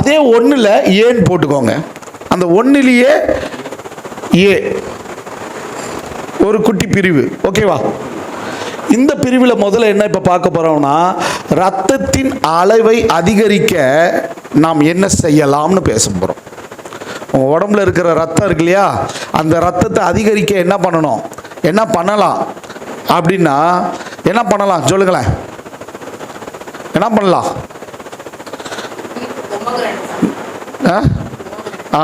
அதே ஒன்றில் ஏன்னு போட்டுக்கோங்க. அந்த ஒன்றிலேயே ஏ ஒரு குட்டி பிரிவு, ஓகேவா? இந்த பிரிவில் முதல்ல என்ன இப்போ பார்க்க போகிறோம்னா, ரத்தத்தின் அளவை அதிகரிக்க நாம் என்ன செய்யலாம்னு பேச போகிறோம். உங்கள் உடம்புல இருக்கிற ரத்தம் இருக்கு இல்லையா, அந்த ரத்தத்தை அதிகரிக்க என்ன பண்ணணும், என்ன பண்ணலாம் அப்படின்னா என்ன பண்ணலாம் சொல்லுங்களேன். என்ன பண்ணலாம்?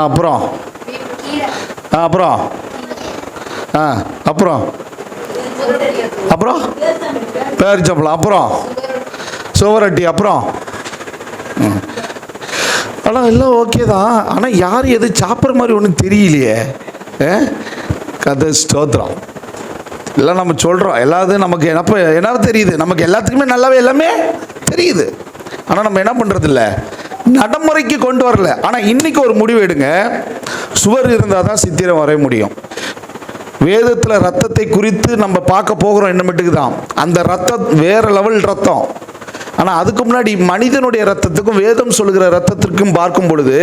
அப்புறம் அப்புறம் அப்புறம் அப்புறம் பேரிச்சம்பளம், அப்புறம் சுவரொட்டி, அப்புறம் ஆனால் எல்லாம் ஓகே தான். ஆனால் யார் எது சாப்பிட்ற மாதிரி ஒன்றும் தெரியலையே. கதை ஸ்தோத்திரம். எல்லாம் நம்ம சொல்கிறோம், எல்லாத்தையும் நமக்கு என்ன தெரியுது, நமக்கு எல்லாத்துக்குமே நல்லாவே எல்லாமே தெரியுது. ஆனால் நம்ம என்ன பண்ணுறதில்ல, நடைமுறைக்கு கொண்டு வரல. ஆனால் இன்றைக்கி ஒரு முடிவு எடுங்க, சுவர் இருந்தால் தான் சித்திரம் வரைய முடியும். வேதத்தில் ரத்தத்தை குறித்து நம்ம பார்க்க போகிறோம் என்னமட்டுக்கு தான். அந்த ரத்தம் வேறு லெவல் ரத்தம். ஆனால் அதுக்கு முன்னாடி மனிதனுடைய ரத்தத்துக்கும் வேதம் சொல்லுகிற ரத்தத்திற்கும் பார்க்கும் பொழுது,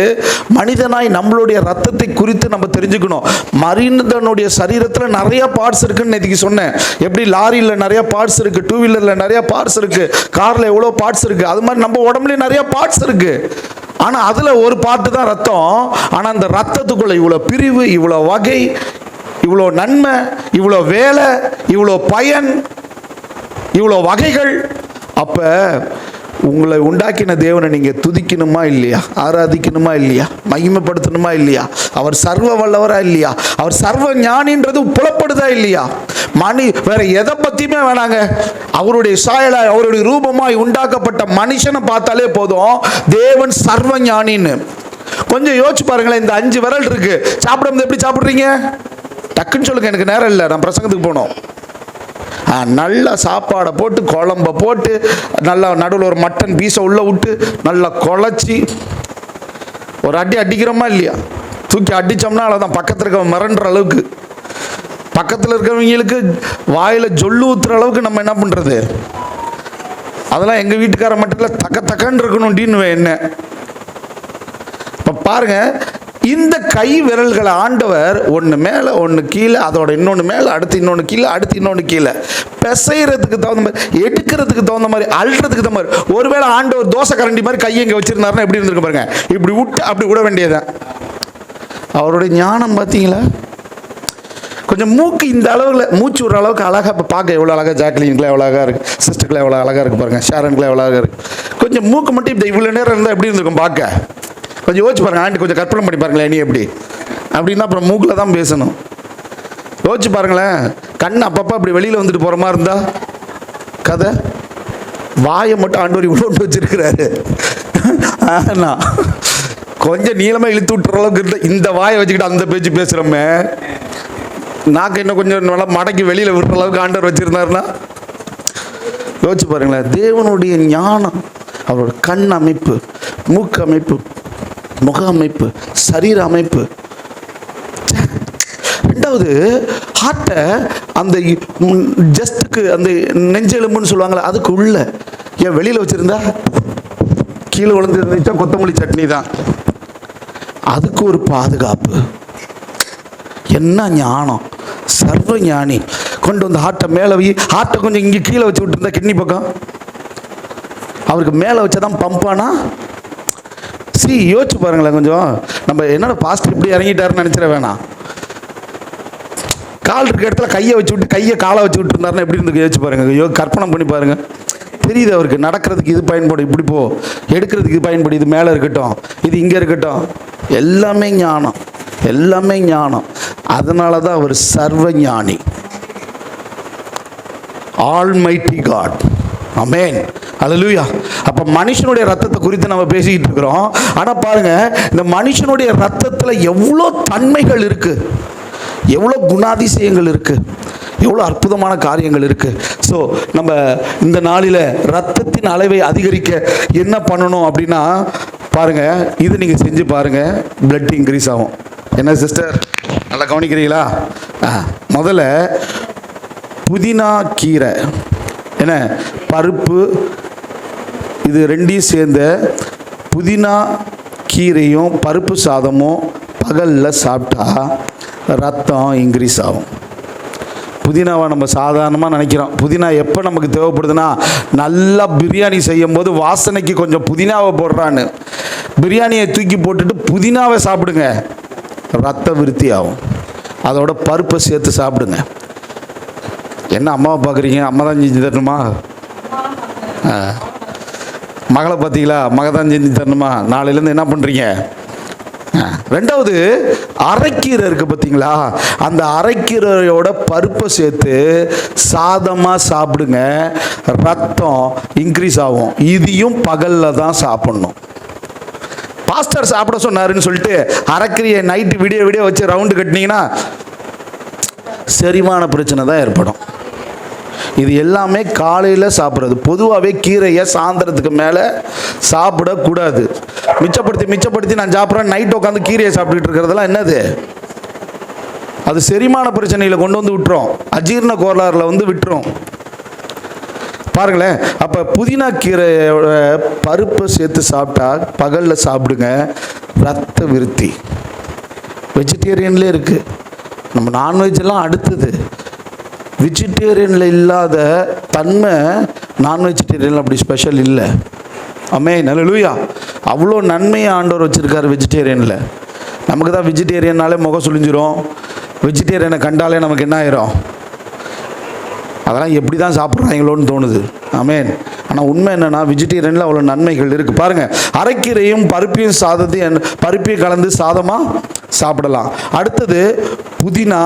மனிதனாய் நம்மளுடைய ரத்தத்தை குறித்து நம்ம தெரிஞ்சுக்கணும். மனிதனுடைய சரீரத்தில் நிறைய பார்ட்ஸ் இருக்குன்னு நேற்றுக்கு சொன்னேன். எப்படி லாரியில் நிறைய பார்ட்ஸ் இருக்குது, டூ வீலரில் நிறைய பார்ட்ஸ் இருக்குது, காரில் எவ்வளோ பார்ட்ஸ் இருக்குது, அது மாதிரி நம்ம உடம்புலேயும் நிறைய பார்ட்ஸ் இருக்குது. ஆனால் அதில் ஒரு பார்ட்டு தான் ரத்தம். ஆனால் அந்த ரத்தத்துக்குள்ளே இவ்வளோ பிரிவு, இவ்வளோ வகை, இவ்வளோ நன்மை, இவ்வளோ வேலை, இவ்வளோ பயன், இவ்வளோ வகைகள். அப்போ உங்களை உண்டாக்கின தேவனை நீங்கள் துதிக்கணுமா இல்லையா, ஆராதிக்கணுமா இல்லையா, மகிமைப்படுத்தணுமா இல்லையா? அவர் சர்வ வல்லவரா இல்லையா, அவர் சர்வ ஞானின்றது புலப்படுதா இல்லையா? வேற எதை பற்றியுமே வேணாங்க, அவருடைய சாயலாய் அவருடைய ரூபமாய் உண்டாக்கப்பட்ட மனுஷனை பார்த்தாலே போதும் தேவன் சர்வ ஞானின்னு. கொஞ்சம் யோசிச்சு பாருங்களேன். இந்த 5 விரல் இருக்கு, சாப்பிடும்போது எப்படி சாப்பிட்றீங்க? டக்குன்னு சொல்லுங்க, எனக்கு நேரம் இல்லை, நான் பிரசங்கத்துக்கு போனோம். நல்லா சாப்பாடை போட்டு குழம்ப போட்டு நல்லா நடுவில் ஒரு மட்டன் பீஸை உள்ளே விட்டு நல்லா குழச்சி ஒரு அடிக்கிறோமா இல்லையா? தூக்கி அடித்தோம்னா அவ்வளோதான், பக்கத்தில் இருக்க மிரண்டுற அளவுக்கு, பக்கத்தில் இருக்கிறவங்களுக்கு வாயில் ஜொல்லு ஊற்றுற அளவுக்கு நம்ம என்ன பண்ணுறது? அதெல்லாம் எங்கள் வீட்டுக்கார மட்டும் இல்லை, தக்கன்னு இருக்கணும் என்ன. இப்போ பாருங்கள், இந்த கை விரல்களை ஆண்டவர் ஒன்று மேலே ஒன்று கீழே, அதோட இன்னொன்று மேலே, அடுத்து இன்னொன்று கீழே, அடுத்து இன்னொன்று கீழே, பிசைகிறதுக்கு தகுந்த மாதிரி, எடுக்கிறதுக்கு தகுந்த மாதிரி, அழுறதுக்கு தகுந்த மாதிரி. ஒருவேளை ஆண்டவர் தோசை கரண்டி மாதிரி கையை இங்கே வச்சுருந்தாருன்னா எப்படி இருந்திருக்கு பாருங்க. இப்படி விட்டு அப்படி விட வேண்டியதான். அவருடைய ஞானம் பார்த்தீங்களா? கொஞ்சம் மூக்கு இந்த அளவில் மூச்சு விடுற அளவுக்கு அழகாக. இப்போ பார்க்க எவ்வளோ அழகாக, ஜாக்லின்குலாம் எவ்வளோ அழகாக இருக்குது, சிஸ்டருக்குலாம் எவ்வளோ அழகாக இருக்குது பாருங்கள், ஷாரனுக்குலாம் எவ்வளோ அழகாக இருக்குது. கொஞ்சம் மூக்கு மட்டும் இப்படி இவ்வளோ நேரம் இருந்தால் எப்படி இருந்திருக்கும் பார்க்க? கொஞ்சம் யோசிச்சு பாருங்க. ஆண்டி கொஞ்சம் கற்பனை பண்ணி பாருங்களேன், நீ எப்படி அப்படின்னா அப்புறம் மூக்கில் தான் பேசணும். யோசிச்சு பாருங்களேன். கண் அப்பப்போ அப்படி வெளியில் வந்துட்டு போகிற மாதிரி இருந்தா கதை. வாயை மட்டும் ஆண்டவர் இவ்வளோ வச்சிருக்கிறாரு. ஆனால் கொஞ்சம் நீளமாக இழுத்து விட்டுற அளவுக்கு இருந்தால், இந்த வாயை வச்சுக்கிட்டு அந்த பேச்சு பேசுகிறோமே, நாக்கு இன்னும் கொஞ்சம் நல்லா மடக்கி வெளியில் விடுற அளவுக்கு ஆண்டவர் வச்சுருந்தாருன்னா யோசிச்சு பாருங்களேன். தேவனுடைய ஞானம், அவரோட கண் அமைப்பு, மூக்கு அமைப்பு, முக அமைப்பு, சரீர அமைப்பு. ரெண்டாவது ஹார்ட்டை அந்த ஜஸ்ட்டுக்கு அந்த நெஞ்செலும்புன்னு சொல்லுவாங்களே, அதுக்கு உள்ள ஏன் வெளியில் வச்சுருந்தா கீழே விழுந்து இருந்துச்சா கொத்தமல்லி சட்னி தான். அதுக்கு ஒரு பாதுகாப்பு. என்ன ஞானம்! சர்வ ஞானி. கொண்டு வந்து ஹார்ட்டை மேலே ஹார்ட்டை கொஞ்சம் இங்கே கீழே வச்சு விட்டுருந்தா கிட்னி பக்கம், அவருக்கு மேலே வச்சாதான் பம்பானா. யோசிச்சு பாருங்களேன். கொஞ்சம் நம்ம என்னோட பாஸ்டர் இப்படி இறங்கிட்டாருன்னு நினைச்சிட வேணாம். கால் இருக்க இடத்துல கையை வச்சு விட்டு காலை வச்சு விட்டு இருந்தாருன்னா எப்படி இருந்து யோசிச்சு பாருங்க. கற்பனை பண்ணி பாருங்க. தெரியுது அவருக்கு நடக்கிறதுக்கு இது பயன்படும், இப்படி போ, எடுக்கிறதுக்கு இது பயன்படும், இது மேலே இருக்கட்டும், இது இங்கே இருக்கட்டும். எல்லாமே ஞானம், எல்லாமே ஞானம். அதனால தான் அவர் சர்வ ஞானி, ஆல்மைட்டி காட். ஆமென், அல்லேலூயா. அப்போ மனுஷனுடைய ரத்தத்தை குறித்து நம்ம பேசிக்கிட்டு இருக்கிறோம். ஆனால் பாருங்க, இந்த மனுஷனுடைய ரத்தத்தில் எவ்வளோ தன்மைகள் இருக்கு, எவ்வளோ குணாதிசயங்கள் இருக்கு, எவ்வளோ அற்புதமான காரியங்கள் இருக்கு. ஸோ நம்ம இந்த நாளில் ரத்தத்தின் அளவை அதிகரிக்க என்ன பண்ணணும் அப்படின்னா பாருங்க, இது நீங்கள் செஞ்சு பாருங்க, பிளட் இன்க்ரீஸ் ஆகும். என்ன சிஸ்டர், நல்லா கவனிக்கிறீங்களா? முதல்ல புதினா கீரை, என்ன பருப்பு, இது ரெண்டையும் சேர்ந்த புதினா கீரையும் பருப்பு சாதமும் பகலில் சாப்பிட்டா ரத்தம் இன்க்ரீஸ் ஆகும். புதினாவை நம்ம சாதாரணமாக நினைக்கிறோம். புதினா எப்போ நமக்கு தேவைப்படுதுன்னா, நல்லா பிரியாணி செய்யும் போது வாசனைக்கு கொஞ்சம் புதினாவை போடுறான்னு பிரியாணியை தூக்கி போட்டுட்டு புதினாவை சாப்பிடுங்க, ரத்த விருத்தி ஆகும். அதோட பருப்பை சேர்த்து சாப்பிடுங்க. என்ன அம்மாவை பார்க்குறீங்க? அம்மா தான் செஞ்சு தரணுமா? மகளை பார்த்தீங்களா? மக தான் செஞ்சு தரணுமா? நாளையிலேருந்து என்ன பண்ணுறீங்க? ரெண்டாவது, அரைக்கீரை இருக்குது பார்த்தீங்களா? அந்த அரைக்கீரையோட பருப்பை சேர்த்து சாதமாக சாப்பிடுங்க, ரத்தம் இன்க்ரீஸ் ஆகும். இதையும் பகலில் தான் சாப்பிட்ணும். பாஸ்டர் சாப்பிட சொன்னாருன்னு சொல்லிட்டு அரைக்கீரையை நைட்டு விடிய வச்சு ரவுண்டு கட்டினீங்கன்னா செரிமான பிரச்சனை தான் ஏற்படும். இது எல்லாமே காலையில் சாப்பிட்றது. பொதுவாகவே கீரையை சாயந்தரத்துக்கு மேலே சாப்பிடக்கூடாது. மிச்சப்படுத்தி நான் சாப்பிட்றேன், நைட் உட்காந்து கீரையை சாப்பிட்டுட்டு இருக்கிறதெல்லாம் என்னது? அது செரிமான பிரச்சனையில் கொண்டு வந்து விட்டுரும், அஜீரண கோளாறில் வந்து விட்டுரும். பாருங்களேன். அப்போ புதினா கீரையோட பருப்பை சேர்த்து சாப்பிட்டா பகலில் சாப்பிடுங்க, ரத்த விருத்தி. வெஜிடேரியன்லேயே இருக்குது. நம்ம நான்வெஜ்லாம் அடுத்தது. வெஜிடேரியனில் இல்லாத தன்மை நான் வெஜிடேரியனில் அப்படி ஸ்பெஷல் இல்லை. ஆமென், அல்லேலூயா. அவ்வளோ நன்மையை ஆண்டவர் வச்சுருக்காரு வெஜிடேரியனில். நமக்கு தான் வெஜிடேரியனாலே முகம் சுழிஞ்சிரும், வெஜிடேரியனை கண்டாலே நமக்கு என்ன ஆயிரும்? அதெல்லாம் எப்படி தான் சாப்பிட்றாங்களோன்னு தோணுது. ஆமென். ஆனால் உண்மை என்னென்னா, வெஜிடேரியனில் அவ்வளோ நன்மைகள் இருக்குது. பாருங்கள், அரைக்கீரையும் பருப்பையும் கலந்து சாதமாக சாப்பிடலாம். அடுத்தது புதினா,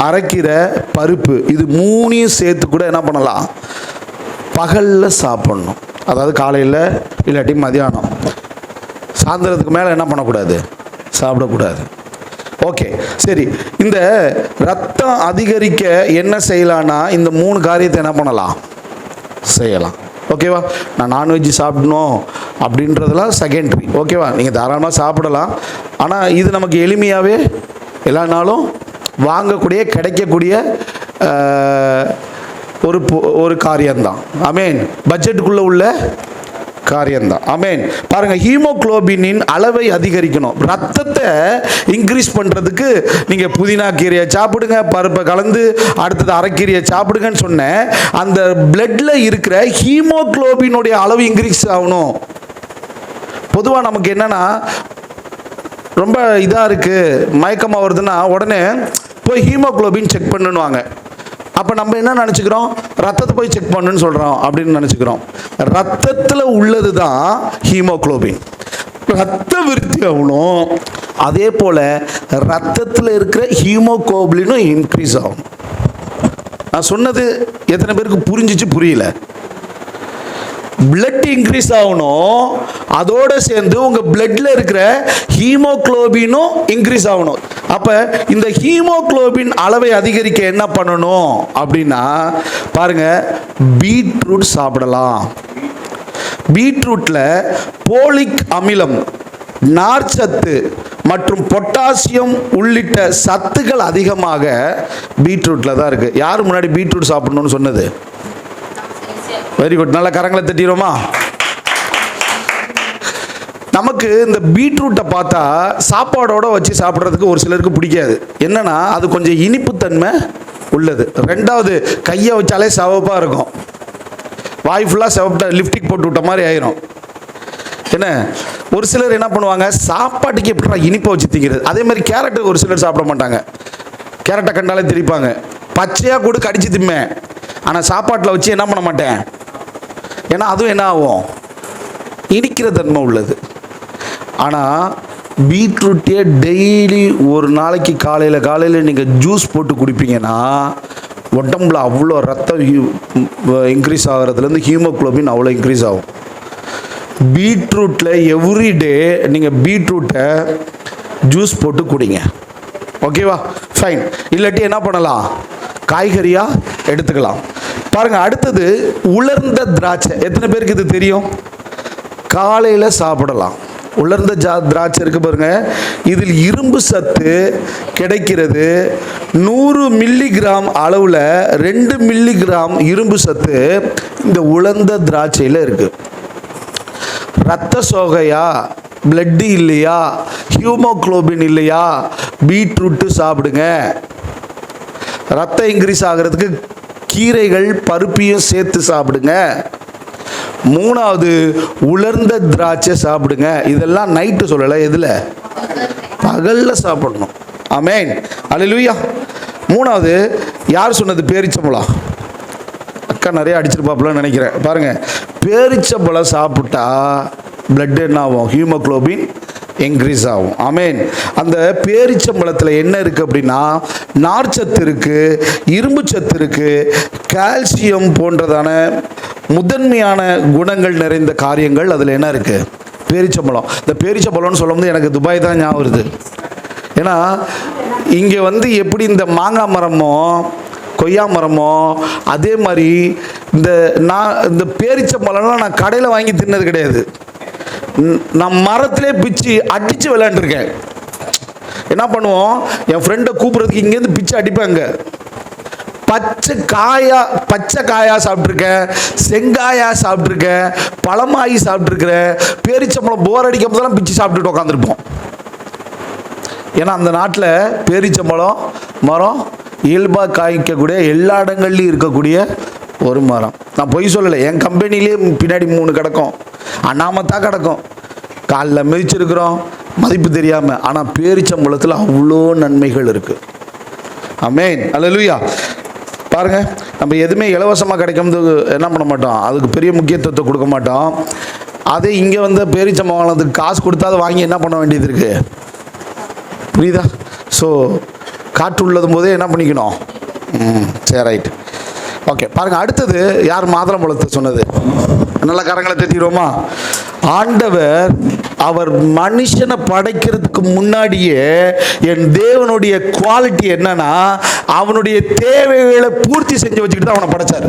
அரைக்கீரை, பருப்பு, இது மூணையும் சேர்த்து கூட என்ன பண்ணலாம்? பகலில் சாப்பிட்ணும். அதாவது காலையில் இல்லாட்டி மதியானம். சாயந்தரத்துக்கு மேலே என்ன பண்ணக்கூடாது? சாப்பிடக்கூடாது. ஓகே, சரி. இந்த ரத்தம் அதிகரிக்க என்ன செய்யலான்னா, இந்த 3 காரியத்தை என்ன பண்ணலாம்? செய்யலாம். ஓகேவா? நான் நான்வெஜ் சாப்பிடணும் அப்படின்றதெல்லாம் செகண்டரி. ஓகேவா? நீங்கள் தாராளமாக சாப்பிடலாம். ஆனால் இது நமக்கு எளிமையாகவே எல்லா நாளும் வாங்கக்கூடிய கிடைக்கக்கூடிய ஒரு காரியம்தான். ஆமென். பட்ஜெட்டுக்குள்ளே உள்ள காரியம்தான். ஆமென். பாருங்கள், ஹீமோகுளோபினின் அளவை அதிகரிக்கணும், ரத்தத்தை இன்க்ரீஸ் பண்ணுறதுக்கு நீங்கள் புதினா கீரையை சாப்பிடுங்க, பருப்பை கலந்து அடுத்தது அரைக்கீரையை சாப்பிடுங்கன்னு சொன்னேன். அந்த பிளட்டில் இருக்கிற ஹீமோகுளோபினுடைய அளவு இன்க்ரீஸ் ஆகணும். பொதுவாக நமக்கு என்னென்னா, ரொம்ப இதாக இருக்குது, மயக்கமாக வருதுன்னா உடனே போய் ஹீமோகுளோபின் செக் பண்ணுவாங்க. அப்போ நம்ம என்ன நினச்சிக்கிறோம்? ரத்தத்தை போய் செக் பண்ணுன்னு சொல்கிறோம் அப்படின்னு நினச்சிக்கிறோம். ரத்தத்தில் உள்ளது தான் ஹீமோகுளோபின். ரத்த விருத்தி ஆகணும், அதே போல் ரத்தத்தில் இருக்கிற ஹீமோகுளோபினும் இன்க்ரீஸ் ஆகும். நான் சொன்னது எத்தனை பேருக்கு புரிஞ்சிச்சு? புரியல. பிளட் இன்க்ரீஸ் ஆகணும், அதோடு சேர்ந்து உங்கள் பிளட்டில் இருக்கிற ஹீமோகுளோபினும் இன்க்ரீஸ் ஆகணும். அப்போ இந்த ஹீமோகுளோபின் அளவை அதிகரிக்க என்ன பண்ணணும் அப்படின்னா, பாருங்கள், பீட்ரூட் சாப்பிடலாம். பீட்ரூட்டில் போலிக் அமிலம், நார்ச்சத்து மற்றும் பொட்டாசியம் உள்ளிட்ட சத்துக்கள் அதிகமாக பீட்ரூட்டில் தான் இருக்குது. யார் முன்னாடி பீட்ரூட் சாப்பிடணும்னு சொன்னது? Very good. நல்ல கரங்களை தட்டிடுவோமா? நமக்கு இந்த பீட்ரூட்டை பார்த்தா சாப்பாடோடு வச்சு சாப்பிட்றதுக்கு ஒரு சிலருக்கு பிடிக்காது. என்னென்னா, அது கொஞ்சம் இனிப்புத்தன்மை உள்ளது. ரெண்டாவது, கையை வச்சாலே சிவப்பாக இருக்கும், வாய் ஃபுல்லாக சிவப்பா லிப்டிக் போட்டு விட்ட மாதிரி ஆயிரும். என்ன, ஒரு சிலர் என்ன பண்ணுவாங்க, சாப்பாட்டுக்கு எப்படி இனிப்பை வச்சு திங்கிறது. அதே மாதிரி கேரட்டு ஒரு சிலர் சாப்பிட மாட்டாங்க. கேரட்டை கண்டாலே திரிப்பாங்க. பச்சையாக கூட கடிச்சு திம்பேன், ஆனால் சாப்பாட்டில் வச்சு என்ன பண்ண மாட்டேன். ஏன்னா அதுவும் என்ன ஆகும்? இனிக்கிற தன்மை உள்ளது. ஆனால் பீட்ரூட்டே டெய்லி ஒரு நாளைக்கு காலையில் நீங்கள் ஜூஸ் போட்டு குடிப்பீங்கன்னா உடம்புல அவ்வளோ ரத்தம் இன்க்ரீஸ் ஆகிறதுலேருந்து ஹீமோகுளோபின் அவ்வளோ இன்க்ரீஸ் ஆகும். பீட்ரூட்டில் எவ்ரிடே நீங்கள் பீட்ரூட்டை ஜூஸ் போட்டு குடிங்க. ஓகேவா? ஃபைன். இல்லாட்டி என்ன பண்ணலாம்? காய்கறியாக எடுத்துக்கலாம். பாருங்கள், அடுத்தது உலர்ந்த திராட்சை. எத்தனை பேருக்கு இது தெரியும்? காலையில் சாப்பிடலாம். உலர்ந்த திராட்சை இருக்குது பாருங்கள், இதில் இரும்பு சத்து கிடைக்கிறது. 100 மில்லிகிராம் அளவில் 2 மில்லிகிராம் இரும்பு சத்து இந்த உலர்ந்த திராட்சையில் இருக்குது. இரத்த சோகையா பிளட்டு இல்லையா, ஹியூமோகுளோபின் இல்லையா, பீட்ரூட்டு சாப்பிடுங்க. ரத்தம் இன்க்ரீஸ் ஆகிறதுக்கு கீரைகள் பருப்பியும் சேர்த்து சாப்பிடுங்க. 3வது உலர்ந்த திராட்சை சாப்பிடுங்க. இதெல்லாம் நைட்டு சொல்லலை, எதில்? பகல்ல சாப்பிடணும். ஆமென், அல்லேலூயா. 3வது யார் சொன்னது? பேரிச்சம்பழம். அக்கா நிறைய அடிச்சிருப்பாப்புலன்னு நினைக்கிறேன். பாருங்க, பேரிச்சம்பழம் சாப்பிட்டா பிளட் என்ன ஆகும்? ஹியூமோகுளோபின் இன்க்ரீஸ் ஆகும். ஆமென். அந்த பேரிச்சம்பழத்தில் என்ன இருக்குது அப்படின்னா, நார்ச்சத்து இருக்குது, இரும்பு சத்து இருக்குது, கால்சியம் போன்றதான முதன்மையான குணங்கள் நிறைந்த காரியங்கள் அதில் என்ன இருக்குது? பேரிச்சம்பழம். இந்த பேரிச்சம்பழம்னு சொல்லும்போது எனக்கு துபாய் தான் ஞாபகம் வருது. ஏன்னா இங்கே வந்து எப்படி இந்த மாங்காய் மரமோ கொய்யா மரமோ அதே மாதிரி இந்த பேரிச்சம்பழம்லாம் நான் கடையில் வாங்கி தின்னது கிடையாது. நான் மரத்திலே பிச்சு அடித்து விளையாண்டுருக்கேன். என்ன பண்ணுவோம், என் ஃப்ரெண்டை கூப்பிட்றதுக்கு இங்கேருந்து பிச்சு அடிப்பாங்க. பச்சை காயா சாப்பிட்ருக்கேன், செங்காயா சாப்பிட்ருக்கேன், பழமாயி சாப்பிட்ருக்கிறேன். பேரிச்சம்பழம் போர் அடிக்கும் போதெல்லாம் பிச்சு சாப்பிட்டுட்டு உட்காந்துருப்போம். ஏன்னா அந்த நாட்டில் பேரிச்சம்பழம் மரம் இயல்பாக காய்க்கக்கூடிய எல்லா இடங்கள்லையும் இருக்கக்கூடிய ஒரு மரம். நான் பொய் சொல்லலை, என் கம்பெனிலே பின்னாடி 3 கிடக்கும், அண்ணாமத்தா கிடக்கும். காலில் மிதிச்சிருக்கிறோம் மதிப்பு தெரியாமல். ஆனால் பேரிச்சம்பழத்தில் அவ்வளோ நன்மைகள் இருக்குது. ஆமென், அல்லேலூயா. பாருங்கள், நம்ம எதுவுமே இலவசமாக கிடைக்கும்போது என்ன பண்ண மாட்டோம், அதுக்கு பெரிய முக்கியத்துவத்தை கொடுக்க மாட்டோம். அதே இங்கே வந்து பேரிச்சம்பழத்துக்கு காசு கொடுத்தா அதை வாங்கி என்ன பண்ண வேண்டியது இருக்குது, புரியுதா? ஸோ காற்று உள்ளதும் போதே என்ன பண்ணிக்கணும். சரி, ரைட், ஓகே. பாருங்கள், அடுத்தது யார் மாதுளம்பழத்தை சொன்னது? நல்ல கரங்களை தட்டிடுவோமா? ஆண்டவர் அவர் மனுஷனை படைக்கிறதுக்கு முன்னாடியே என் தேவனுடைய குவாலிட்டி என்னன்னா, அவனுடைய தேவைகளை பூர்த்தி செஞ்சு வச்சுக்கிட்டு தான் அவனை படைச்சார்.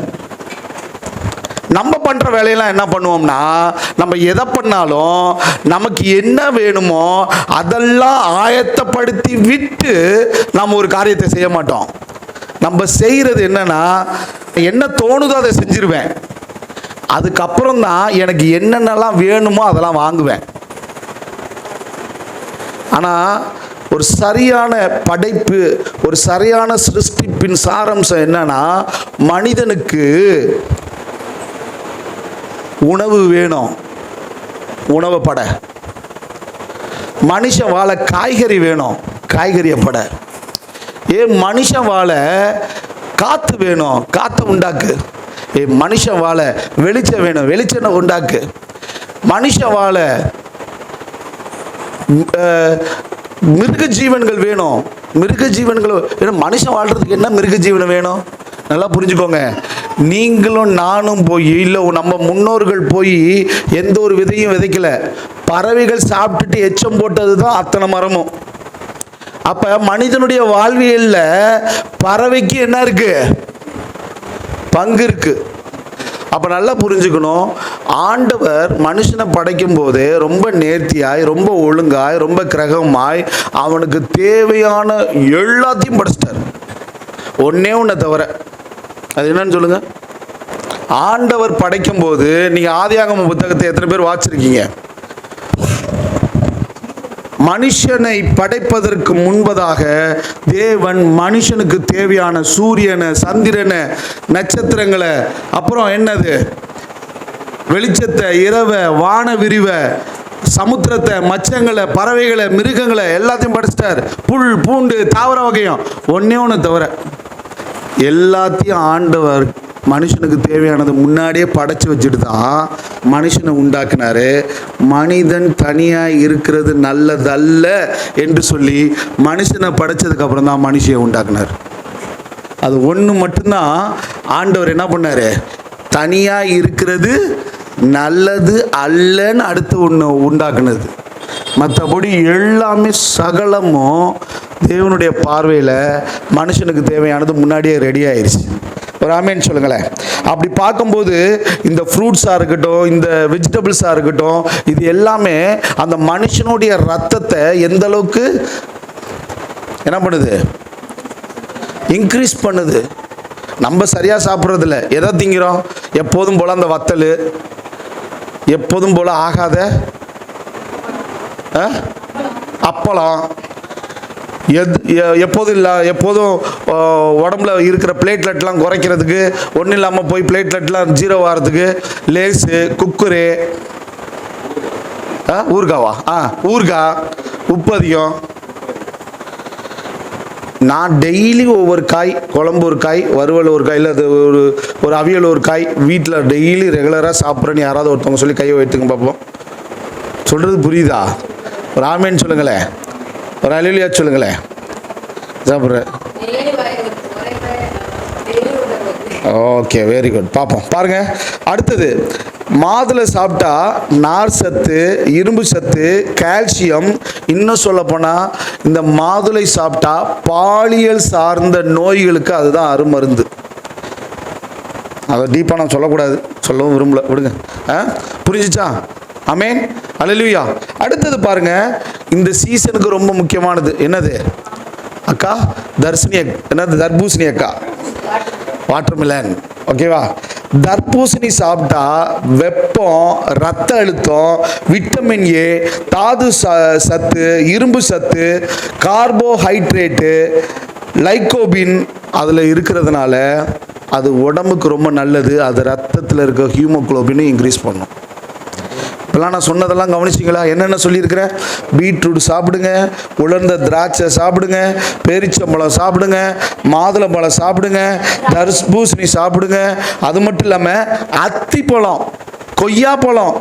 நம்ம பண்ணுற வேலையெல்லாம் என்ன பண்ணுவோம்னா, நம்ம எதை பண்ணாலும் நமக்கு என்ன வேணுமோ அதெல்லாம் ஆயத்தப்படுத்தி விட்டு நம்ம ஒரு காரியத்தை செய்ய மாட்டோம். நம்ம செய்கிறது என்னன்னா, என்ன தோணுதோ அதை செஞ்சிருவேன். அதுக்கப்புறம் தான் எனக்கு என்னென்னலாம் வேணுமோ அதெல்லாம் வாங்குவேன். ஆனால் ஒரு சரியான படைப்பு, ஒரு சரியான சிருஷ்டிப்பின் சாரம்சம் என்னன்னா, மனிதனுக்கு உணவு வேணும், உணவை பட. மனுஷன் வாழ காய்கறி வேணும், காய்கறியை பட. மனுஷன் வாழ காற்று வேணும், காற்றை உண்டாக்கு. மனுஷன் வாழ வெளிச்சம் வேணும், வெளிச்சத்தை உண்டாக்கு. மனுஷன் வாழ மிருக ஜீவன்கள் வேணும், மிருக ஜீவன்கள் வேணும். மனுஷன் வாழ்றதுக்கு என்ன மிருக ஜீவனம் வேணும்? நல்லா புரிஞ்சுக்கோங்க. நீங்களும் நானும் போய், இல்லை நம்ம முன்னோர்கள் போய் எந்த ஒரு விதையும் விதைக்கல, பறவைகள் சாப்பிட்டுட்டு எச்சம் போட்டது தான் அத்தனை மரமும். அப்போ மனிதனுடைய வாழ்வியலில் பறவைக்கு என்ன இருக்கு? பங்கு இருக்கு. அப்போ நல்லா புரிஞ்சுக்கணும், ஆண்டவர் மனுஷனை படைக்கும் போது ரொம்ப நேர்த்தியாய், ரொம்ப ஒழுங்காய், ரொம்ப கிரகமாய் அவனுக்கு தேவையான எல்லாத்தையும் படைச்சிட்டார். ஒன்னே ஒன்றை தவிர, அது என்னன்னு சொல்லுங்க. ஆண்டவர் படைக்கும் போது, நீங்கள் ஆதியாகம புத்தகத்தை எத்தனை பேர் வாசிச்சிருக்கீங்க? மனுஷனை படைப்பதற்கு முன்பதாக தேவன் மனுஷனுக்கு தேவையான சூரியனை, சந்திரனை, நட்சத்திரங்களை, அப்புறம் என்னது, வெளிச்சத்தை, இரவை, வான விரிவை, சமுத்திரத்தை, மச்சங்களை, பறவைகளை, மிருகங்களை எல்லாத்தையும் படைச்சிட்டார். புல் பூண்டு தாவர வகையும். ஒன்னே ஒன்று தவிர எல்லாத்தையும் ஆண்டவர் மனுஷனுக்கு தேவையானது முன்னாடியே படைச்சி வச்சுட்டு தான் மனுஷனை உண்டாக்குனாரு. மனிதன் தனியாக இருக்கிறது நல்லதல்ல என்று சொல்லி மனுஷனை படைச்சதுக்கு அப்புறம் தான் மனுஷனை உண்டாக்குனார். அது ஒன்று மட்டும்தான் ஆண்டவர் என்ன பண்ணார், தனியாக இருக்கிறது நல்லது அல்லன்னு அடுத்து ஒன்று உண்டாக்குனது. மற்றபடி எல்லாமே சகலமும் தேவனுடைய பார்வையில் மனுஷனுக்கு தேவையானது முன்னாடியே ரெடி ஆயிடுச்சு. ஒரு ஆமேன்னு சொல்லுங்களேன். அப்படி பார்க்கும்போது இந்த ஃப்ரூட்ஸாக இருக்கட்டும், இந்த வெஜிடபிள்ஸாக இருக்கட்டும், இது எல்லாமே அந்த மனுஷனுடைய ரத்தத்தை எந்த அளவுக்கு என்ன பண்ணுது, இன்க்ரீஸ் பண்ணுது. நம்ம சரியாக சாப்பிட்றதில்ல, எதை திங்கிறோம்? எப்போதும் போல் அந்த வத்தல், எப்போதும் போல் ஆகாத அப்பளம், எப்போதும் உடம்புல இருக்கிற பிளேட்லெட்லாம் குறைக்கிறதுக்கு, ஒன்றும் இல்லாமல் போய் பிளேட்லெட்லாம் ஜீரோ ஆகிறதுக்கு லேஸு, குக்குரு, ஊறுகாவா, ஊறுகாய், உப்பு அதிகம். நான் டெய்லி ஒவ்வொரு காய், குழம்பு ஒரு காய், வறுவல் ஒரு காயில், அது ஒரு அவியல் ஒரு காய் வீட்டில் டெய்லி ரெகுலராக சாப்பிட்றேன்னு யாராவது ஒருத்தவங்க சொல்லி கையை வைத்துங்க பார்ப்போம். சொல்கிறது புரியுதா? ஒரு ஆமேன்னு சொல்லுங்களேன், ஒரு அலிலியா சொல்லுங்களேன். சாப்பிட்றேன். Okay, very good. பார்ப்போம், பாருங்கள். அடுத்தது, மாதுளை சாப்பிட்டா நார் சத்து, இரும்பு சத்து, கால்சியம், இன்னும் சொல்லப்போனால் இந்த மாதுளை சாப்பிட்டா பாலியல் சார்ந்த நோய்களுக்கு அதுதான் அருமருந்து. அதை டீப்பாக நான் சொல்லக்கூடாது, சொல்லவும் விரும்பல, விடுங்க. புரிஞ்சிச்சா? ஆமென், அல்லேலூயா. அடுத்தது பாருங்க, இந்த சீசனுக்கு ரொம்ப முக்கியமானது என்னது அக்கா? என்னது? தர்பூசணி அக்கா, வாட்டர்மெலன். ஓகேவா? தர்பூசணி சாப்பிட்டா வெப்பம், ரத்த அழுத்தம், விட்டமின் ஏ, தாது சத்து, இரும்பு சத்து, கார்போஹைட்ரேட்டு, லைகோபின் அதில் இருக்கிறதுனால அது உடம்புக்கு ரொம்ப நல்லது. அது ரத்தத்தில் இருக்க ஹீமோகுளோபினை இன்க்ரீஸ் பண்ணும். இப்போலாம் நான் சொன்னதெல்லாம் கவனிச்சிங்களா? என்னென்ன சொல்லியிருக்கிறேன்? பீட்ரூட் சாப்பிடுங்க, உலர்ந்த திராட்சை சாப்பிடுங்க, பேரிச்சம்பழம் சாப்பிடுங்க, மாதுளம்பழம் சாப்பிடுங்க, தர்பூசணி சாப்பிடுங்க. அது மட்டும் இல்லாமல் அத்திப்பழம், கொய்யாப்பழம்,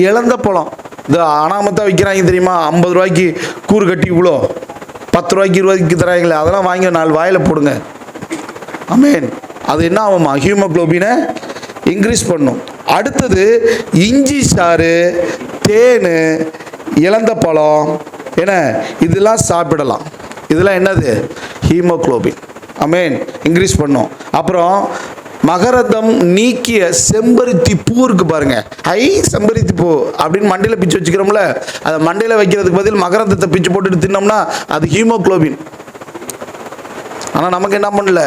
இழந்த பழம், இந்த அனாமத்தான் விற்கிறாங்க தெரியுமா? 50 ரூபாய்க்கு கூறு கட்டி இவ்வளோ 10 ரூபாய்க்கு 20 ரூபாய்க்கு தராங்களே, அதெல்லாம் வாங்கி 4 வாயில் போடுங்க. ஆமென். அது என்ன ஆகுமா? ஹீமோகுளோபினை இன்க்ரீஸ் பண்ணும். அடுத்தது, இஞ்சி சாறு, தேன், இழந்த பழம், என்ன இதெல்லாம் சாப்பிடலாம். இதெல்லாம் என்னது? ஹீமோகுளோபின். ஆமென், இன்க்ரீஸ் பண்ணும். அப்புறம் மகரந்தம் நீக்கிய செம்பருத்தி பூ இருக்கு பாருங்க. செம்பருத்தி பூ அப்படின்னு மண்டையில் பிச்சு வச்சுக்கிறோம்ல, அதை மண்டையில் வைக்கிறதுக்கு பதில் மகரந்தத்தை பிச்சு போட்டுட்டு தின்னோம்னா அது ஹீமோகுளோபின். ஆனால் நமக்கு என்ன பண்ணல?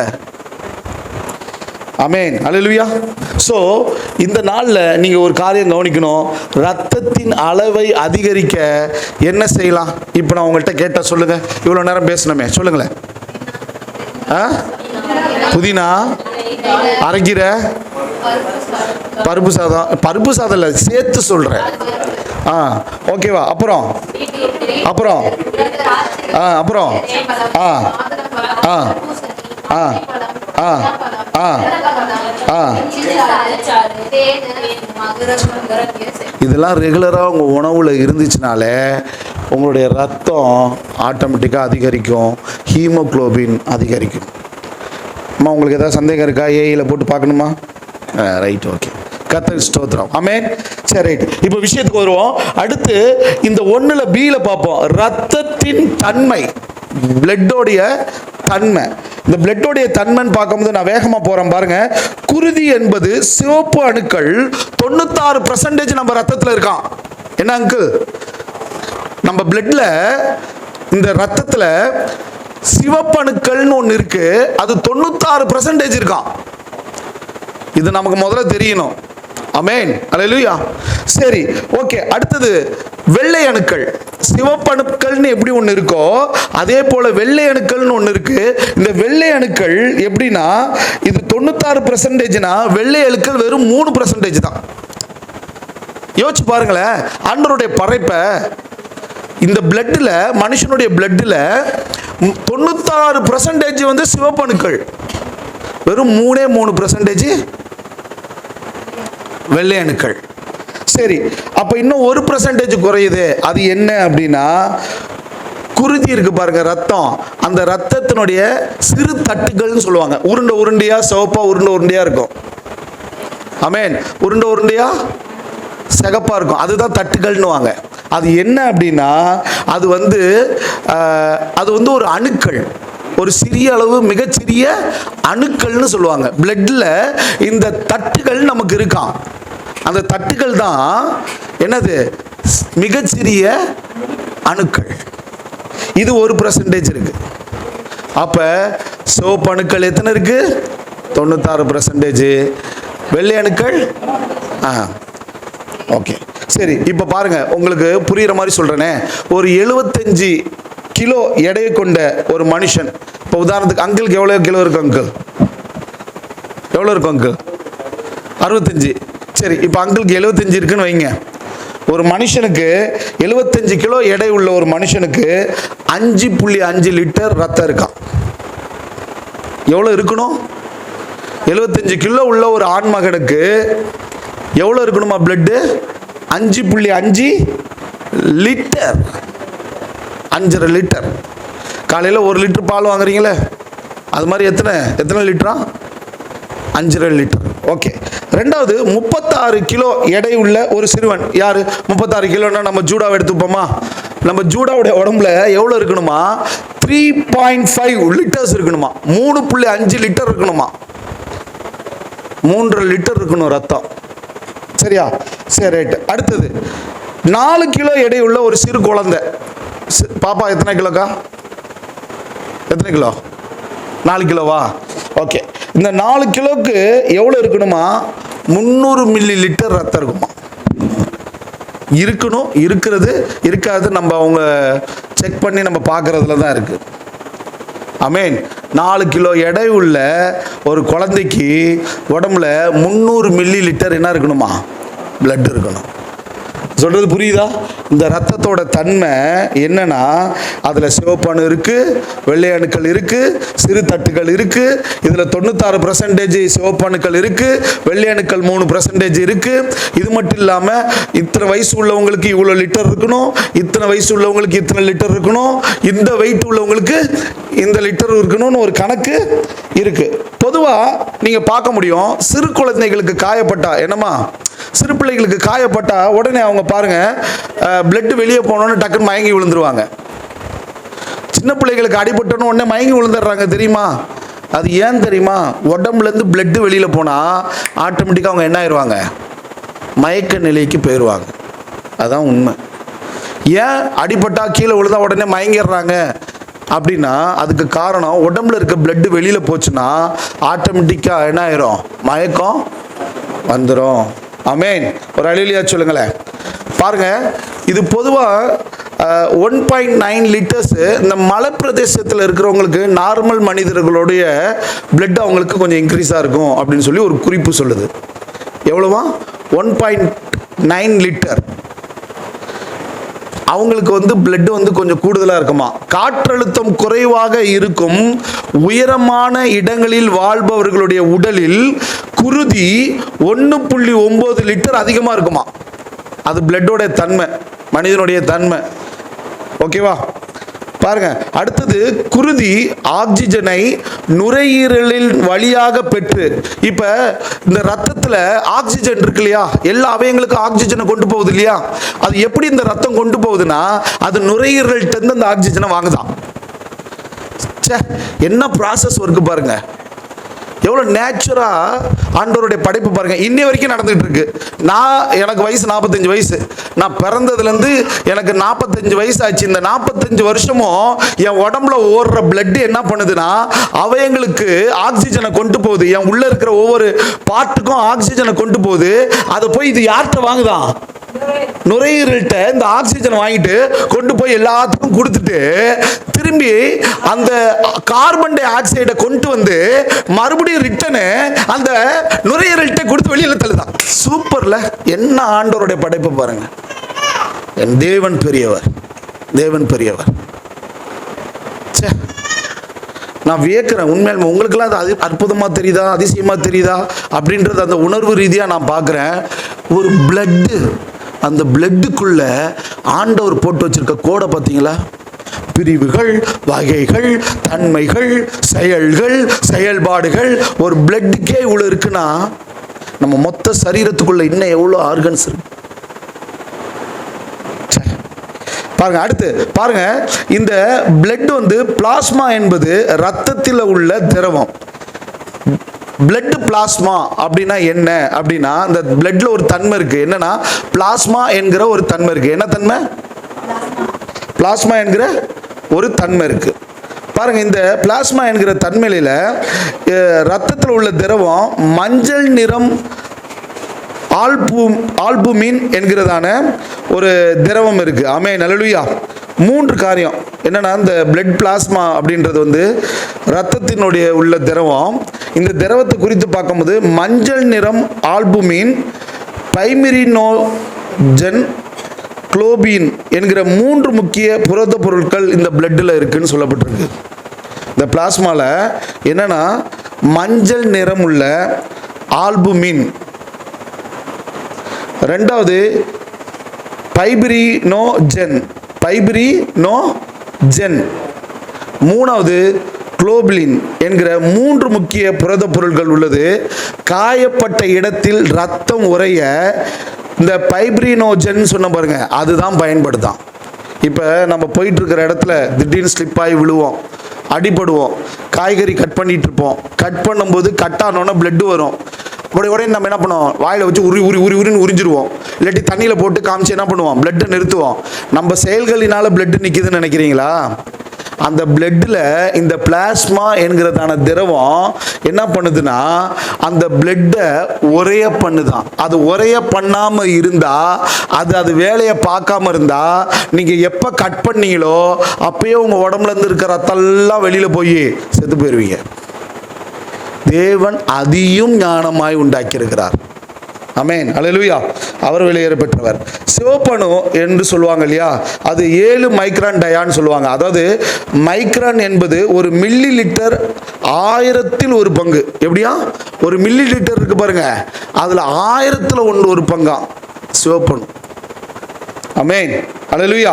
ஆமென், அல்லேலூயா. ஸோ இந்த நாளில் நீங்கள் ஒரு காரியம் கவனிக்கணும். ரத்தத்தின் அளவை அதிகரிக்க என்ன செய்யலாம்? இப்போ நான் உங்கள்கிட்ட கேட்டால் சொல்லுங்கள். இவ்வளோ நேரம் பேசணுமே, சொல்லுங்களேன். புதினா, அரைக்கீரை, பருப்பு சாதம் இல்லை, சேர்த்து சொல்கிறேன். ஓகேவா? அப்புறம் அப்புறம் அப்புறம் இதெல்லாம் ரெகுலராக உங்கள் உணவில் இருந்துச்சுனாலே உங்களுடைய ரத்தம் ஆட்டோமேட்டிக்காக அதிகரிக்கும், ஹீமோகுளோபின் அதிகரிக்கும். அம்மா, உங்களுக்கு ஏதாவது சந்தேகம் இருக்கா? ஏஐயில் போட்டு பார்க்கணுமா? Right, okay. கர்த்தருக்கு ஸ்தோத்திரம். ஆமென். சரி, ரைட். இப்போ விஷயத்துக்கு வருவோம். அடுத்து இந்த 1ல் B பார்ப்போம். ரத்தத்தின் தன்மை, பிளட்டோடைய தன்மை. இந்த பிளட்டோடைய தன்மைன்னு பார்க்கும்போது நான் வேகமாக போகிறேன் பாருங்க. குருதி என்பது சிவப்பு அணுக்கள் 96% நம்ம ரத்தத்தில் இருக்கான். என்ன அங்கு? நம்ம பிளட்ல, இந்த ரத்தத்தில் சிவப்பு அணுக்கள்னு ஒன்று இருக்கு, அது 96% இருக்கான். இது நமக்கு முதல்ல தெரியணும். ஆமென், அல்லேலூயா. சரி, ஓகே. அடுத்தது வெள்ளை அணுக்கள். சிவப்பணுக்கள்னு எப்படி ஒன்று இருக்கோ அதே போல வெள்ளை அணுக்கள்னு ஒன்று இருக்கு. இந்த வெள்ளை அணுக்கள் எப்படின்னா, இது 96%னா வெள்ளை அணுக்கள் வெறும் 3% தான். யோசிச்சு பாருங்களேன், ஆண்டவருடைய படைப்பை. இந்த பிளட்டில், மனுஷனுடைய பிளட்டில் 96% வந்து சிவப்பணுக்கள், வெறும் 3% வெள்ளை அணுக்கள். சரி, அப்போ இன்னும் 1% குறையுது. அது என்ன அப்படின்னா, குருதி இருக்கு பாருங்க, ரத்தம். அந்த ரத்தத்தினுடைய சிறு தட்டுகள்னு சொல்லுவாங்க. உருண்டை உருண்டையா, சிவப்பா உருண்டை உருண்டையா இருக்கும். ஆமென். உருண்டை உருண்டையா சிகப்பா இருக்கும், அதுதான் தட்டுகள்னுவாங்க. அது என்ன அப்படின்னா, அது வந்து ஒரு அணுக்கள், ஒரு சிறிய அளவு மிகச்சிறிய அணுக்கள்னு சொல்லுவாங்க. பிளட்ல இந்த தட்டுகள் நமக்கு இருக்கான். அந்த தட்டுகள் தான் என்னது? மிகச்சிறிய அணுக்கள். இது 1% இருக்கு. அப்ப சிவப்பு அணுக்கள் எத்தனை இருக்கு? 96%. வெள்ளை அணுக்கள் ஓகே. சரி, இப்போ பாருங்க, உங்களுக்கு புரியுற மாதிரி சொல்றேனே. ஒரு 75 கிலோ எடையை கொண்ட ஒரு மனுஷன், இப்போ உதாரணத்துக்கு அங்கிளுக்கு எவ்வளோ கிலோ இருக்கும்? அங்கிள் எவ்வளோ இருக்கும்? அங்கிள் 65. சரி, இப்போ அங்கிளுக்கு 75 இருக்குன்னு வைங்க. ஒரு மனுஷனுக்கு 75 கிலோ எடை உள்ள ஒரு மனுஷனுக்கு 5.5 லிட்டர் ரத்தம் இருக்கான். எவ்வளோ இருக்கணும்? 75 கிலோ உள்ள ஒரு ஆண்மகனுக்கு எவ்வளோ இருக்கணுமா பிளட்டு? 5.5 லிட்டர். 5.5 லிட்டர். காலையில் 1 லிட்டர் பால் வாங்குறீங்களே, அது மாதிரி எத்தனை லிட்டரா? 5.5 லிட்டர். ஓகே. ரெண்டாவது, 36 கிலோ எடை உள்ள ஒரு சிறுவன். யாரு 36 கிலோன்னா? நம்ம ஜூடாவை எடுத்துப்போமா? நம்ம ஜூடாவுடைய உடம்புல எவ்வளோ இருக்கணுமா? 3.5 லிட்டர்ஸ் இருக்கணுமா? 3.5 லிட்டர் இருக்கணுமா? 3.5 லிட்டர் இருக்கணும் ரத்தம். சரியா? சரி, ரைட். அடுத்தது, 4 கிலோ எடை உள்ள ஒரு சிறு குழந்தை. பாப்பா எத்தனை கிலோக்கா? எத்தனை கிலோ? 4 கிலோவா? ஓகே. இந்த 4 கிலோக்கு எவ்வளோ இருக்கணுமா? 300 மில்லி லிட்டர் ரத்தம் இருக்குமா? இருக்கணும். இருக்காது நம்ம அவங்க செக் பண்ணி நம்ம பார்க்கறதுல தான் இருக்கு. ஆமேன். 4 கிலோ எடை உள்ள ஒரு குழந்தைக்கு உடம்புல 300 மில்லி லிட்டர் என்ன இருக்கணுமா? பிளட் இருக்கணும். சொல்றது புரியுதா? இந்த ரத்தத்தோட தன்மை என்னன்னா, அதுல சிவப்பணு இருக்கு, வெள்ளை அணுக்கள் இருக்கு, சிறு தட்டுகள் இருக்கு. இதுல 96% சிவப்பணுக்கள் இருக்கு, வெள்ளை அணுக்கள் 3% இருக்கு. இது மட்டும் இல்லாம இத்தனை வயசு உள்ளவங்களுக்கு இவ்வளவு லிட்டர் இருக்கணும், இத்தனை வயசு உள்ளவங்களுக்கு இத்தனை லிட்டர் இருக்கணும், இந்த வெயிட் உள்ளவங்களுக்கு இந்த லிட்டர் இருக்கணும்னு ஒரு கணக்கு இருக்கு. பொதுவா நீங்க பார்க்க முடியும், சிறு குழந்தைகளுக்கு காயப்பட்டா என்னமா, சிறு பிள்ளைகளுக்கு காயப்பட்டா உடனே அவங்க பாருங்க, பிளட் வெளியே போனோன்னு டக்குன்னு மயங்கி விழுந்துருவாங்க. சின்ன பிள்ளைகளுக்கு அடிபட்டோன்னு உடனே மயங்கி விழுந்துடுறாங்க. தெரியுமா? அது ஏன் தெரியுமா? உடம்புல இருந்து பிளட் வெளியில போனா ஆட்டோமேட்டிக்கா அவங்க என்ன ஆயிடுவாங்க? மயக்க நிலைக்கு போயிடுவாங்க. அதான் உண்மை. ஏன் அடிபட்டா கீழே விழுந்தா உடனே மயங்கிடுறாங்க அப்படின்னா, அதுக்கு காரணம் உடம்புல இருக்க பிளட் வெளியில போச்சுன்னா ஆட்டோமேட்டிக்கா என்ன ஆயிரும்? மயக்கம் வந்துடும். ஆமேன். ஒரு அல்லேலூயா சொல்லுங்களேன். பாருங்க, இது பொதுவா 1.9 லிட்டர்ஸ் இந்த மலை பிரதேசத்தில் இருக்கிறவங்களுக்கு, நார்மல் மனிதர்களுடைய பிளட் அவங்களுக்கு கொஞ்சம் இன்க்ரீஸாக இருக்கும் அப்படின்னு சொல்லி ஒரு குறிப்பு சொல்லுது. எவ்வளவா? 1.9 லிட்டர். அவங்களுக்கு பிளட் கொஞ்சம் கூடுதலாக இருக்குமா. காற்றழுத்தம் குறைவாக இருக்கும் உயரமான இடங்களில் வாழ்பவர்களுடைய உடலில் குருதி 1.9 லிட்டர் அதிகமாக இருக்குமா. அது பிளட்டோட தன்மை, மனிதனுடைய தன்மை. ஓகேவா? பாருங்க. அடுத்தது, குருதி ஆக்சிஜனை நுரையீரலின் வழியாக பெற்று, இப்ப இந்த ரத்தத்துல ஆக்சிஜன் இருக்கு இல்லையா, எல்லா அவயங்களுக்கும் ஆக்சிஜனை கொண்டு போகுது இல்லையா, அது எப்படி இந்த ரத்தம் கொண்டு போகுதுன்னா, அது நுரையீரல்கிட்ட இருந்து அந்த ஆக்சிஜனை வாங்குதான். என்ன ப்ராசஸ் இருக்கு பாருங்க. எவ்வளோ நேச்சுரா ஆண்டவருடைய படைப்பு பாருங்க. இன்னை வரைக்கும் நடந்துகிட்டு இருக்கு. எனக்கு வயசு 45 வயசு. நான் பிறந்ததுலேருந்து எனக்கு 45 வயசு ஆச்சு. இந்த 45 வருஷமும் என் உடம்புல ஓடுற பிளட் என்ன பண்ணுதுன்னா, அவயங்களுக்கு ஆக்சிஜனை கொண்டு போகுது. என் உள்ள இருக்கிற ஒவ்வொரு பார்ட்டுக்கும் ஆக்சிஜனை கொண்டு போகுது. அதை போய் இது யார்கிட்ட வாங்குதான்? நுரையீரல்கிட்ட இந்த ஆக்சிஜன் வாங்கிட்டு கொண்டு போய் எல்லாத்துக்கும் கொடுத்துட்டு திரும்பி அந்த கார்பன் டை ஆக்சைடை கொண்டு வந்து மறுபடியும் ரிட்டனு அந்த நுரையீரல்கிட்ட கொடுத்து வெளியில தள்ளுதான். சூப்பர்ல. என்ன ஆண்டவருடைய படைப்பு பாருங்க. என் தேவன் பெரியவர், தேவன் பெரியவர். நான் வியக்கிறேன் உண்மையில. உங்களுக்கெல்லாம் அது அற்புதமா தெரியுதா, அதிசயமா தெரியுதா அப்படின்றது அந்த உணர்வு ரீதியா நான் பார்க்கிறேன். ஒரு பிளட்டு, அந்த பிளட்டுக்குள்ள ஆண்டவர் போட்டு வச்சிருக்க கோடை பார்த்தீங்களா? பிரிவுகள், வகைகள், தன்மைகள், செயல்கள், செயல்பாடுகள். ஒரு பிளட்டுக்கே இவ்வளவு இருக்குன்னா, நம்ம மொத்த சரீரத்துக்குள்ள இன்னும் எவ்வளவு ஆர்கன்ஸ் இருக்கு பாருங்க. அடுத்து பாருங்க, இந்த பிளட் பிளாஸ்மா என்பது ரத்தத்தில் உள்ள திரவம். பிளட் பிளாஸ்மா அப்படின்னா என்ன அப்படின்னா, இந்த பிளட்ல ஒரு தன்மை இருக்கு. என்னன்னா, பிளாஸ்மா என்கிற ஒரு தன்மை இருக்கு. என்ன தன்மை? பிளாஸ்மா என்கிற ஒரு தன்மை இருக்கு. பாருங்க, இந்த பிளாஸ்மா என்கிற தன்மையில ரத்தத்தில் உள்ள திரவம் மஞ்சள் நிறம் ஆல்புமின் என்கிறதான ஒரு திரவம் இருக்கு. ஆமென், அல்லேலூயா. 3 காரியம் என்னன்னா, இந்த பிளட் பிளாஸ்மா அப்படின்றது வந்து ரத்தத்தினுடைய உள்ள திரவம். இந்த திரவத்தை குறித்து பார்க்கும்போது மஞ்சள் நிறம் ஆல்புமின், பைமிரினோஜன், குளோபின் என்கிற 3 முக்கிய புரத பொருட்கள் இந்த பிளட்டில் இருக்குன்னு சொல்லப்பட்டிருக்கு. இந்த பிளாஸ்மாவில் என்னன்னா, மஞ்சள் நிறம் உள்ள ஆல்புமின், ரெண்டாவது பைபிரினோஜன், மூணாவது குளோபின் என்கிற 3 முக்கிய புரத பொருட்கள் உள்ளது. காயப்பட்ட இடத்தில் ரத்தம் உறைய இந்த பைபிரினோஜன் சொன்ன பாருங்க, அதுதான் பயன்படுத்தான். இப்போ நம்ம போயிட்டு இருக்கிற இடத்துல திடீர்னு ஸ்லிப் ஆகி விழுவோம், அடிபடுவோம், காய்கறி கட் பண்ணிட்டு இருப்போம், கட் பண்ணும்போது கட் ஆனோன்னா பிளட் வரும். உடனே நம்ம என்ன பண்ணுவோம், வாயில் வச்சு உரின்னு உறிஞ்சிருவோம், இல்லாட்டி தண்ணியில் போட்டு காமிச்சு என்ன பண்ணுவோம், பிளட்டை நிறுத்துவோம். நம்ம செயல்களினால பிளட் நிற்கிதுன்னு நினைக்கிறீங்களா? அந்த பிளட்டில் இந்த பிளாஸ்மா என்கிறதான திரவம் என்ன பண்ணுதுன்னா, அந்த பிளட்டை உறைய பண்ணுதான். அது உறைய பண்ணாமல் இருந்தால், அது வேலையை பார்க்காம இருந்தால், நீங்கள் எப்போ கட் பண்ணீங்களோ அப்பயே உங்கள் உடம்புலேருந்து இருக்கிற ரத்தெல்லாம் வெளியில் போய் செத்து போயிடுவீங்க. தேவன் அதையும் ஞானமாய் உண்டாக்கியிருக்கிறார். ஆமென், அல்லேலூயா. அவர் வெளியேற பெற்றவர். சிவப்பணு என்று சொல்லுவாங்க இல்லையா, அது 7 மைக்ரான் டயான்னு சொல்லுவாங்க. அதாவது மைக்ரான் என்பது ஒரு மில்லி லிட்டர் 1000ல் 1 பங்கு. எப்படியா, ஒரு மில்லி லிட்டர் இருக்கு பாருங்க, அதில் 1000ல் 1 பங்காம் சிவப்பணு. ஆமென், அல்லேலூயா.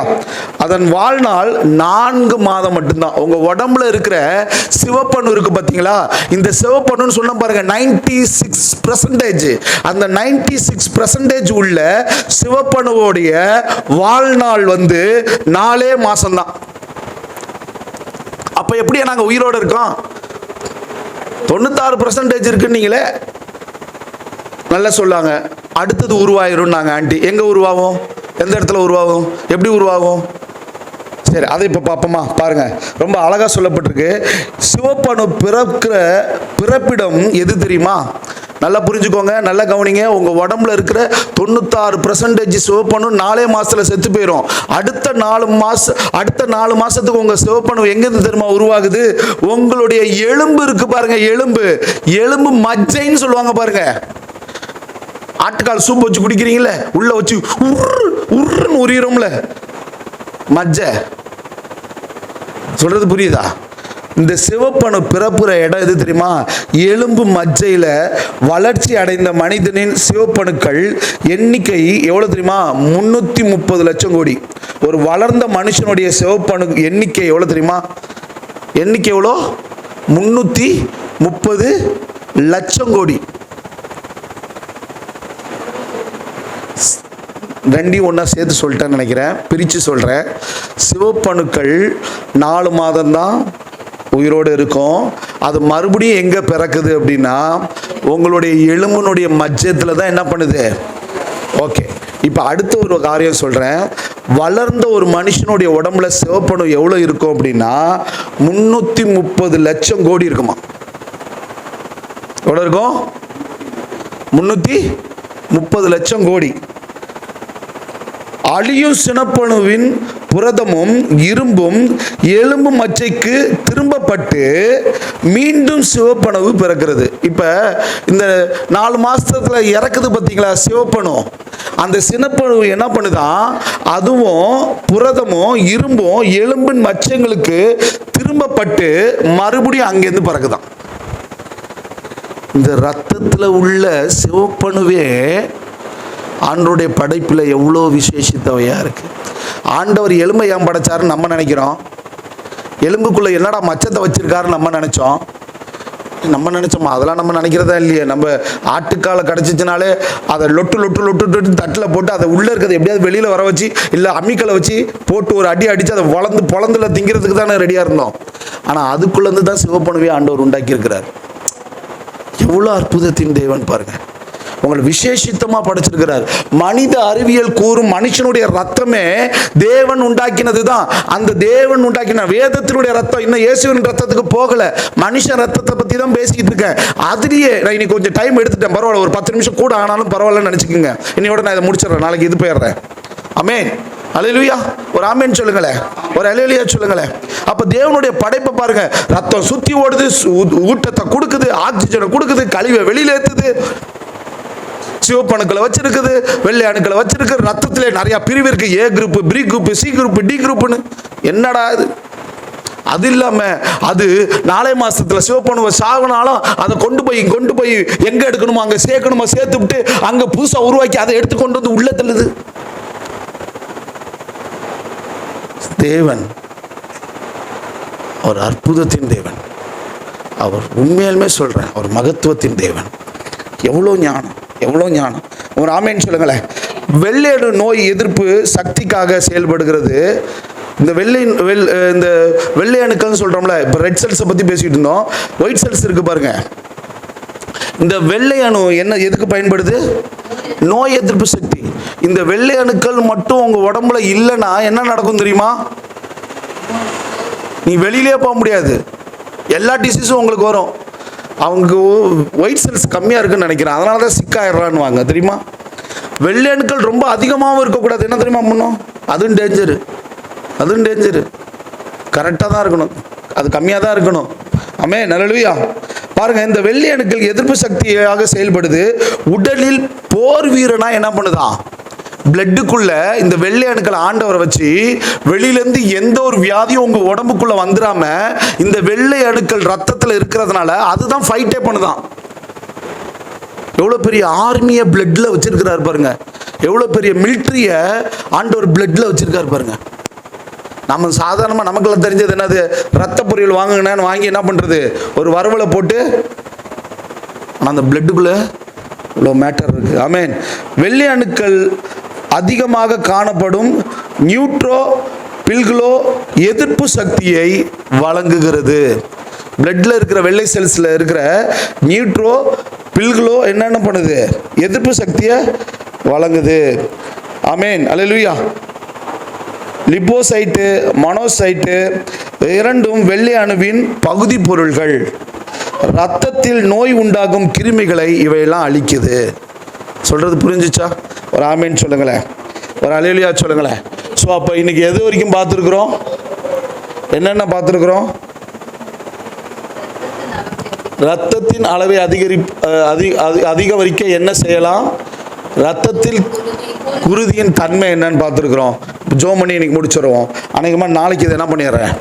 அதன் வாழ்நாள் 4 மாதம் மட்டும்தான். உங்க உடம்புல இருக்கிற சிவப்பணு இருக்கு பார்த்தீங்களா, இந்த சிவப்பணுன்னு சொன்ன பாருங்க 96%. அந்த 96% உள்ள சிவப்பணுவோடைய வாழ்நாள் வந்து 4 மாசம்தான். அப்ப எப்படியா நாங்க உயிரோட இருக்கோம்? 96% இருக்குன்னீங்களே, நல்லா சொல்லாங்க. அடுத்தது உருவாயிரும் நாங்க. ஆண்டி எங்க உருவாகும், எந்த இடத்துல உருவாகும், எப்படி உருவாகும்? சரி, அதை இப்போ பார்ப்போமா? பாருங்க, ரொம்ப அழகா சொல்லப்பட்டிருக்கு. சிவப்பணு பிறக்கிற பிறப்பிடம் எது தெரியுமா? நல்லா புரிஞ்சுக்கோங்க, நல்லா கவனிங்க. உங்க உடம்புல இருக்கிற 96% சிவப்பணு 4 மாசத்துல செத்து போயிடும். அடுத்த 4 மாசத்துக்கு உங்க சிவப்பணு எங்கிருந்து தெரியுமா உருவாகுது? உங்களுடைய எலும்பு இருக்கு பாருங்க, எலும்பு மஜ்ஜைன்னு சொல்லுவாங்க பாருங்க. ஆட்டுக்கால் சூப் வச்சு குடிக்கிறீங்களே, உள்ள வச்சு உருன்னு உரியிறோம்ல, மஜ்ஜை. சொல்றது புரியுதா? இந்த சிவப்பணு பிறப்புற இடம் எது தெரியுமா? எலும்பு மஜ்ஜையில வளர்ச்சி அடைந்த மனிதனின் சிவப்பணுக்கள் எண்ணிக்கை எவ்வளவு தெரியுமா? 330 லட்சம் கோடி. ஒரு வளர்ந்த மனுஷனுடைய சிவப்பணு எண்ணிக்கை எவ்வளவு தெரியுமா? எண்ணிக்கை எவ்வளோ? 330 லட்சம் கோடி. ரெண்டையும் ஒன்றா சேர்த்து சொல்லிட்டேன்னு நினைக்கிறேன், பிரித்து சொல்கிறேன். சிவப்பணுக்கள் 4 மாதம்தான் உயிரோடு இருக்கும். அது மறுபடியும் எங்கே பிறக்குது அப்படின்னா, உங்களுடைய எலும்பினுடைய மஜ்ஜத்தில் தான் என்ன பண்ணுது. ஓகே, இப்போ அடுத்த ஒரு காரியம் சொல்கிறேன். வளர்ந்த ஒரு மனுஷனுடைய உடம்புல சிவப்பணு எவ்வளோ இருக்கும் அப்படின்னா 330 லட்சம் கோடி இருக்குமா? எவ்வளோ இருக்கும்? 330 லட்சம் கோடி. அழியும் சினப்பணுவின் புரதமும் இரும்பும் எலும்பு மச்சைக்கு திரும்பப்பட்டு மீண்டும் சிவப்பணு பிறக்கிறது. இப்ப இந்த 4 மாசத்துல இறக்குது பார்த்தீங்களா சிவப்பணு, அந்த சினப்பணு என்ன பண்ணுதான், அதுவும் புரதமும் இரும்பும் எலும்பின் மச்சங்களுக்கு திரும்பப்பட்டு மறுபடியும் அங்கேருந்து பிறகுதான். இந்த ரத்தத்தில் உள்ள சிவப்பணுவே ஆண்டவருடைய படைப்பில் எவ்வளோ விசேஷித்தவையாக இருக்குது. ஆண்டவர் எலும்பை ஏன் படைச்சாருன்னு நம்ம நினைக்கிறோம். எலும்புக்குள்ளே என்னடா மச்சத்தை வச்சிருக்காருன்னு நம்ம நினச்சோமா? அதெல்லாம் நம்ம நினைக்கிறதா இல்லையே. நம்ம ஆட்டுக்காலை கிடச்சிச்சினாலே அதை லொட்டு தட்டில் போட்டு அதை உள்ளே இருக்கிறத எப்படியாவது வெளியில் வர வச்சு, இல்லை அம்மிக்கலை வச்சு போட்டு ஒரு அடி அடித்து அதை பொழந்துல திங்கிறதுக்கு தானே ரெடியாக இருந்தோம். ஆனால் அதுக்குள்ளேருந்து தான் சிவப்பணுவே ஆண்டவர் உண்டாக்கியிருக்கிறார். எவ்வளோ அற்புதத்தின் தேவன் பாருங்க. உங்களை விசேஷித்தமாக படைச்சிருக்கிறார். மனித அறிவியல் கூறும் மனுஷனுடைய ரத்தமே தேவன் உண்டாக்கினது தான். அந்த தேவன் உண்டாக்கின வேதத்தினுடைய ரத்தம் இன்னும் இயேசுவின் ரத்தத்துக்கு போகல. மனுஷன் ரத்தத்தை பற்றி தான் பேசிக்கிட்டு இருக்கேன். அதுலேயே நான் இன்னைக்கு கொஞ்சம் டைம் எடுத்துட்டேன், பரவாயில்ல, ஒரு 10 நிமிஷம் கூட ஆனாலும் பரவாயில்லன்னு நினச்சிக்கோங்க. இன்னையோட நான் இதை முடிச்சிடறேன், நாளைக்கு இது போயிடுறேன். ஆமென், அல்லேலூயா. ஒரு ஆமென் சொல்லுங்களேன், ஒரு அல்லேலூயா சொல்லுங்களேன். அப்ப தேவனுடைய படைப்பை பாருங்க, ரத்தம் சுத்தி ஓடுது, ஊட்டத்தை கொடுக்குது, ஆக்சிஜனை கொடுக்குது, கழிவை வெளியில ஏத்துது, சிவப்பு அணுக்களை வச்சிருக்குது, வெள்ளை அணுக்களை வச்சிருக்கு. ரத்தத்திலே நிறைய பிரிவு இருக்கு, A group, B group, C group, D குரூப்னு. என்னடா இது? அது இல்லாம அது 4 மாசத்துல சிவப்பணுவை சாகுனாலும் அதை கொண்டு போய் எங்க எடுக்கணுமோ அங்க சேர்க்கணுமோ சேர்த்து விட்டு அங்க புதுசா உருவாக்கி அதை எடுத்து கொண்டு வந்து உள்ள தள்ளுது. தேவன் அவர் அற்புதத்தின் தேவன். அவர் உண்மையிலுமே சொல்றேன், அவர் மகத்துவத்தின் தேவன். எவ்வளோ ஞானம், எவ்வளோ ஞானம். ஒரு ஆமேன்னு சொல்லுங்களேன். வெள்ளை நோய் எதிர்ப்பு சக்திக்காக செயல்படுகிறது. இந்த வெள்ளை அணுக்கள்னு சொல்றோம்ல, இப்போ ரெட் செல்ஸை பற்றி பேசிட்டு இருந்தோம். ஒயிட் செல்ஸ் இருக்கு பாருங்க. இந்த வெள்ளை அணு என்ன எதுக்கு பயன்படுது? நோய் எதிர்ப்பு சக்தி. இந்த வெள்ளை அணுக்கள் மட்டும் உங்க உடம்புல இல்லைன்னா என்ன நடக்கும் தெரியுமா? நீ வெளியிலே போக முடியாது, எல்லா டிசீஸும் உங்களுக்கு வரும். அவங்க ஒயிட் செல்ஸ் கம்மியாக இருக்குன்னு நினைக்கிறேன், அதனால தான் சிக்காயிடுறான்னு வாங்க தெரியுமா. வெள்ளை அணுக்கள் ரொம்ப அதிகமாகவும் இருக்கக்கூடாது, என்ன தெரியுமா பண்ணும்? அதுவும் டேஞ்சரு, அதுவும் டேஞ்சரு. கரெக்டாக தான் இருக்கணும், அது கம்மியாக தான் இருக்கணும். ஆமே, நல்லலுயா. பாருங்க, இந்த வெள்ளை அணுக்கள் எதிர்ப்பு சக்தியாக செயல்படுது. உடலில் போர் வீரனா என்ன பண்ணுதான்? பிளட்டுக்குள்ள இந்த வெள்ளை அணுக்களை ஆண்டவரை வச்சு வெளியிலேருந்து எந்த ஒரு வியாதியும் உங்க உடம்புக்குள்ள வந்துடாம இந்த வெள்ளை அணுக்கள் ரத்தத்தில் இருக்கிறதுனால அதுதான் ஃபைட்டே பண்ணுதான். எவ்வளோ பெரிய ஆர்மியை பிளட்ல வச்சிருக்கிறாரு பாருங்க, எவ்வளோ பெரிய மிலிட்ரியை ஆண்டவர் பிளட்ல வச்சிருக்காரு பாருங்க. நம்ம சாதாரணமாக நமக்குள்ள தெரிஞ்சது என்னது? ரத்த பொரியல் வாங்கினேன்னு வாங்கி என்ன பண்ணுறது? ஒரு வறுவலை போட்டு. ஆனால் அந்த பிளட்டுக்குள்ளே இவ்வளோ மேட்டர் இருக்குது. ஆமேன். வெள்ளை அணுக்கள் அதிகமாக காணப்படும் நியூட்ரோ பில்களோ எதிர்ப்பு சக்தியை வழங்குகிறது. பிளட்டில் இருக்கிற வெள்ளை செல்ஸில் இருக்கிற நியூட்ரோ பில்களோ என்னென்ன பண்ணுது? எதிர்ப்பு சக்தியை வழங்குது. ஆமேன், அல்லேலூயா. லிப்போசைட்டு, மோனோசைட்டு இரண்டும் வெள்ளை அணுவின் பகுதி பொருள்கள். ரத்தத்தில் நோய் உண்டாகும் கிருமிகளை இவையெல்லாம் அழிக்குது. சொல்றது புரிஞ்சுச்சா? ஒரு ஆமேன் சொல்லுங்களேன், ஒரு அல்லேலூயா சொல்லுங்களேன். ஸோ அப்போ இன்னைக்கு எது வரைக்கும் பார்த்துருக்குறோம்? என்னென்ன பார்த்துருக்குறோம்? ரத்தத்தின் அளவை அதிகரிக்க என்ன செய்யலாம்? ரத்தத்தில் குருதியின் தன்மை என்னன்னு பார்த்துருக்குறோம். ஜோம் பண்ணி இன்னைக்கு முடிச்சிடுவோம். அநேகமாக நாளைக்கு இதை என்ன பண்ணிடுறேன்,